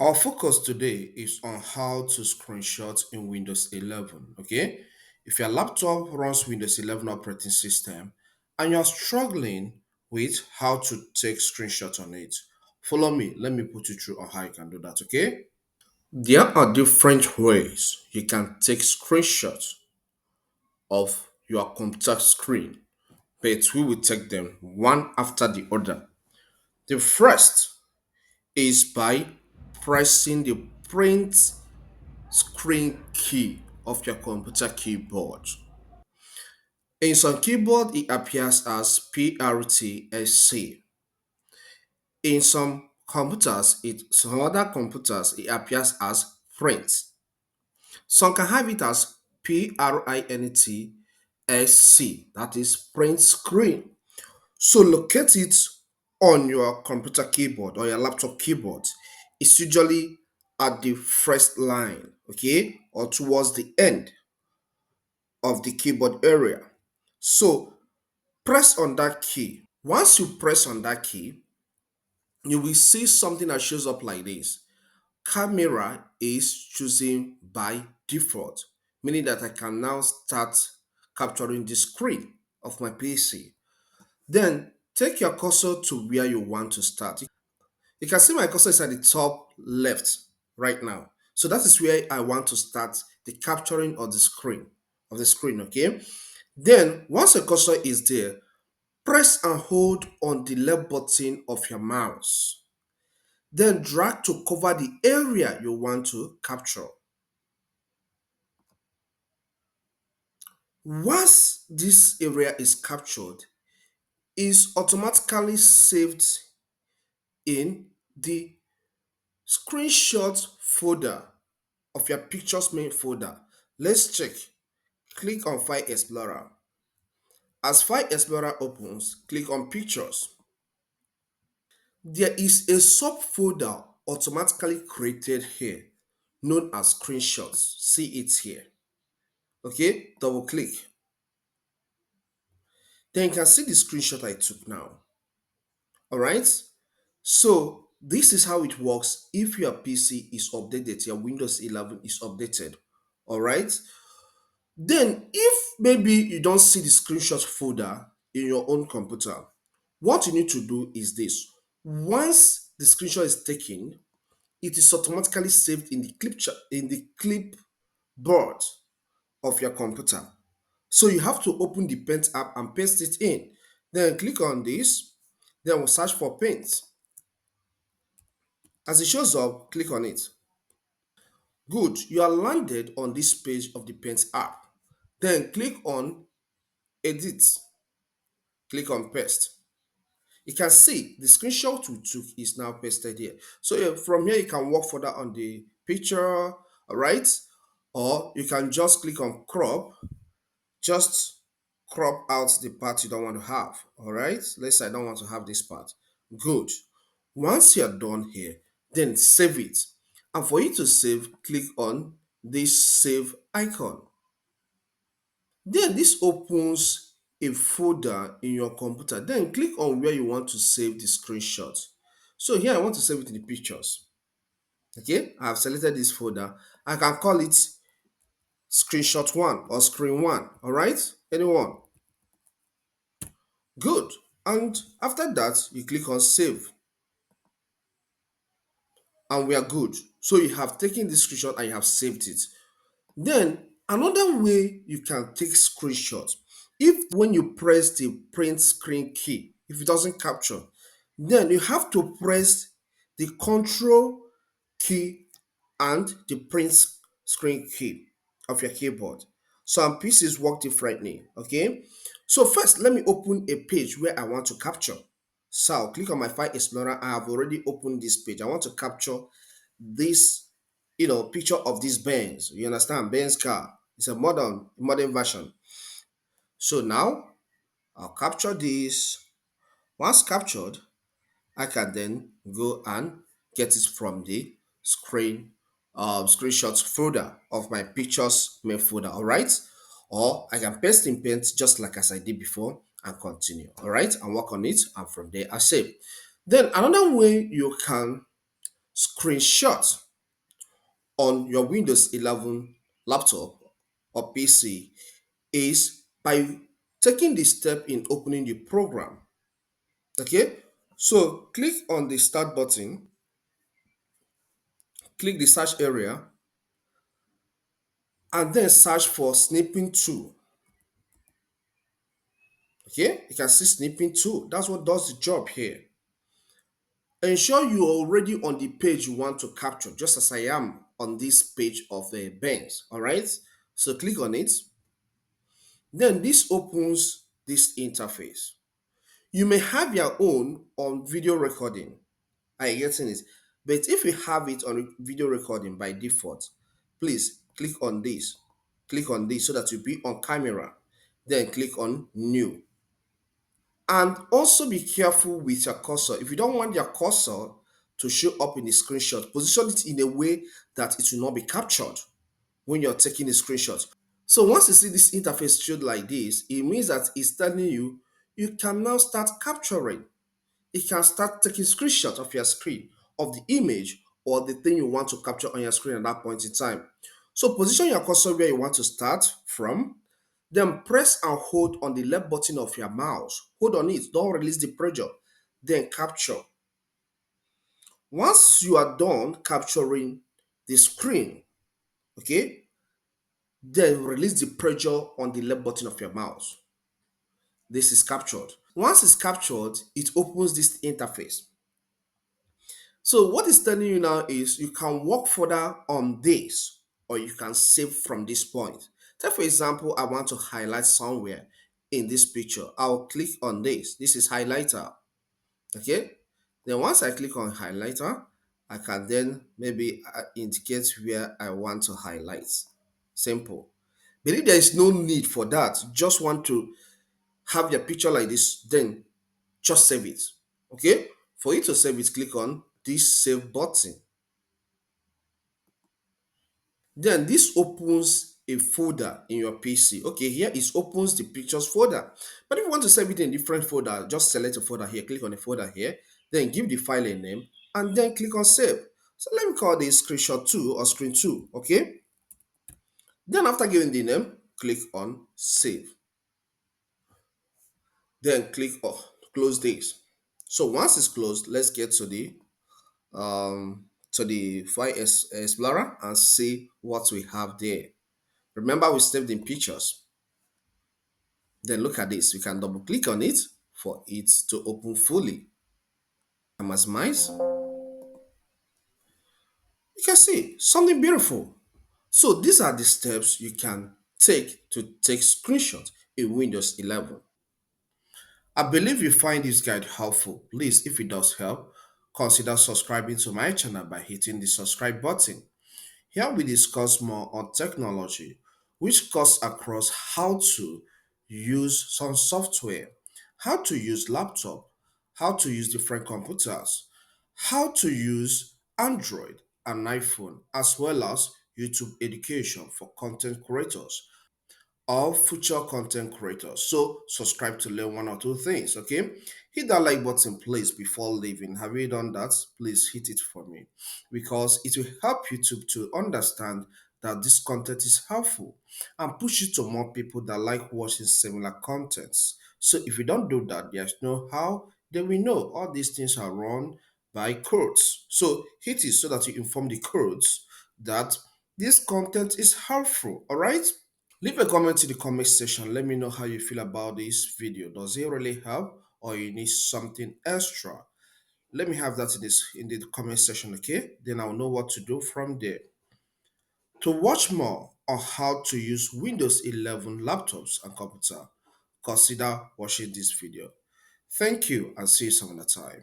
Our focus today is on how to screenshot in Windows 11. Okay, if your laptop runs Windows 11 operating system and you're struggling with how to take screenshots on it, follow me. Let me put you through on how you can do that. Okay, there are different ways you can take screenshots of your computer screen, but we will take them one after the other. The first is by pressing the print screen key of your computer keyboard. In some keyboard, it appears as PRTSC. In some other computers, it appears as print. Some can have it as PRINTSC, that is print screen. So locate it on your computer keyboard or your laptop keyboard. It's usually at the first line, okay, or towards the end of the keyboard area. So press on that key. Once you press on that key, you will see something that shows up like this. Camera is chosen by default, meaning that I can now start capturing the screen of my PC. Then take your cursor to where you want to start. You can see my cursor is at the top left right now. So that is where I want to start the capturing of the screen, okay? Then once your cursor is there, press and hold on the left button of your mouse. Then drag to cover the area you want to capture. Once this area is captured, is automatically saved in the screenshot folder of your pictures main folder. Let's check. Click on File Explorer. As File Explorer opens, click on Pictures. There is a subfolder automatically created here known as screenshots. See it here. Okay, double click. Then you can see the screenshot I took now. All right. So this is how it works if your PC is updated, your Windows 11 is updated. All right. Then if maybe you don't see the screenshot folder in your own computer, what you need to do is this. Once the screenshot is taken, it is automatically saved in the clipboard of your computer. So you have to open the Paint app and paste it in. Then click on this. Then we'll search for Paint. As it shows up, click on it. Good. You are landed on this page of the Paint app. Then click on Edit. Click on Paste. You can see the screenshot we took is now pasted here. So from here you can work further on the picture, all right? Or you can just click on crop, just crop out the part you don't want to have, all right? Let's say I don't want to have this part. Good. Once you're done here, then save it. And for you to save, click on this save icon. Then this opens a folder in your computer. Then click on where you want to save the screenshot. So here I want to save it in the pictures. Okay, I have selected this folder. I can call it screenshot one or screen one. All right, anyone. Good. And after that, you click on save and we are good. So you have taken this screenshot and you have saved it. Then another way you can take screenshots, if when you press the print screen key, if it doesn't capture, then you have to press the control key and the print screen key of your keyboard. Some pieces work differently, okay? So first, let me open a page where I want to capture. So I'll click on my File Explorer. I have already opened this page. I want to capture this, picture of this Benz. You understand? Benz car. It's a modern version. So now I'll capture this. Once captured, I can then go and get it from the screenshots folder of my pictures main folder. All right, or I can paste in Paint just like as I did before and continue. All right, and work on it, and from there I save. Then another way you can screenshot on your Windows 11 laptop or PC is by taking the step in opening the program. Okay, so click on the start button, click the search area, and then search for snipping tool. Okay, you can see snipping tool. That's what does the job here. Ensure you are already on the page you want to capture, just as I am on this page of the banks. All right, so click on it. Then this opens this interface. You may have your own on video recording. Are you getting it? But if you have it on video recording by default, please click on this. Click on this so that you'll be on camera. Then click on new. And also be careful with your cursor. If you don't want your cursor to show up in the screenshot, position it in a way that it will not be captured when you're taking a screenshot. So once you see this interface showed like this, it means that it's telling you you can now start capturing. It can start taking screenshots of your screen, of the image or the thing you want to capture on your screen at that point in time. So position your cursor where you want to start from, then press and hold on the left button of your mouse. Hold on it, don't release the pressure, then capture. Once you are done capturing the screen, okay, then release the pressure on the left button of your mouse. This is captured. Once it's captured, it opens this interface. So what it's telling you now is you can work further on this or you can save from this point. Take for example, I want to highlight somewhere in this picture. I'll click on this. This is highlighter. Okay. Then once I click on highlighter, I can then maybe indicate where I want to highlight. Simple. Believe there is no need for that. Just want to have your picture like this, then just save it. Okay. For you to save it, click on this save button. Then this opens a folder in your PC. Okay, here it opens the pictures folder. But if you want to save it in different folder, just select a folder here, click on the folder here, then give the file a name, and then click on save. So let me call this screenshot 2 or screen 2. Okay. Then after giving the name, click on save. Then click on close this. So once it's closed, let's get to the file explorer and see what we have there. Remember, we saved in pictures. Then look at this. We can double click on it for it to open fully. And maximize. You can see something beautiful. So these are the steps you can take to take screenshots in Windows 11. I believe you find this guide helpful. Please, if it does help, consider subscribing to my channel by hitting the subscribe button. Here we discuss more on technology, which cuts across how to use some software, how to use laptop, how to use different computers, how to use Android and iPhone, as well as YouTube education for content creators or future content creators. So subscribe to learn one or two things, okay? Hit that like button, please, before leaving. Have you done that? Please hit it for me because it will help YouTube to understand that this content is helpful and push it to more people that like watching similar contents. So if you don't do that, there's no how they will know all these things are run by codes. So hit it so that you inform the codes that this content is helpful, all right? Leave a comment in the comment section. Let me know how you feel about this video. Does it really help or you need something extra? Let me have that in the comment section, okay? Then I'll know what to do from there. To watch more on how to use Windows 11 laptops and computer, consider watching this video. Thank you and see you some other time.